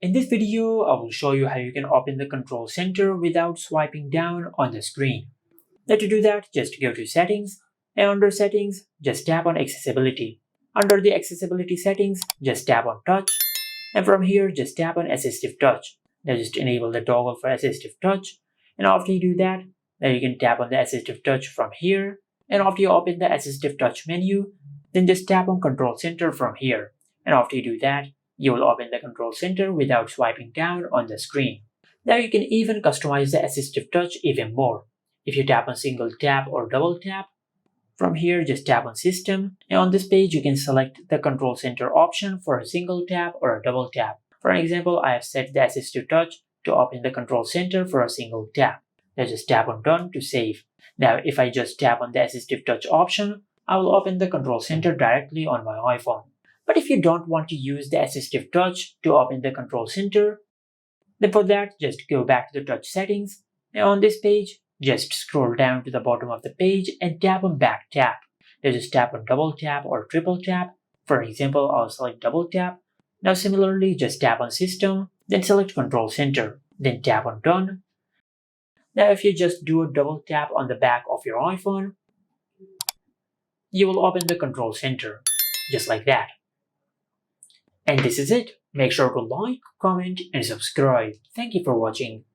In this video, I will show you how you can open the control center without swiping down on the screen. Now to do that, just go to Settings, and under Settings, just tap on Accessibility. Under the Accessibility settings, just tap on Touch, and from here, just tap on Assistive Touch. Now just enable the toggle for Assistive Touch, and after you do that, now you can tap on the Assistive Touch from here, and after you open the Assistive Touch menu, then just tap on Control Center from here, and after you do that, you will open the control center without swiping down on the screen. Now you can even customize the assistive touch even more. If you tap on single tap or double tap, from here just tap on system, and on this page you can select the control center option for a single tap or a double tap. For example, I have set the assistive touch to open the control center for a single tap. Now just tap on done to save. Now if I just tap on the assistive touch option, I will open the control center directly on my iPhone. But if you don't want to use the assistive touch to open the control center, then for that, just go back to the touch settings, and on this page, just scroll down to the bottom of the page and tap on back tap. Now just tap on double tap or triple tap. For example, I'll select double tap. Now similarly, just tap on system, then select control center, then tap on done. Now if you just do a double tap on the back of your iPhone, you will open the control center, just like that. And this is it. Make sure to like, comment, and subscribe. Thank you for watching.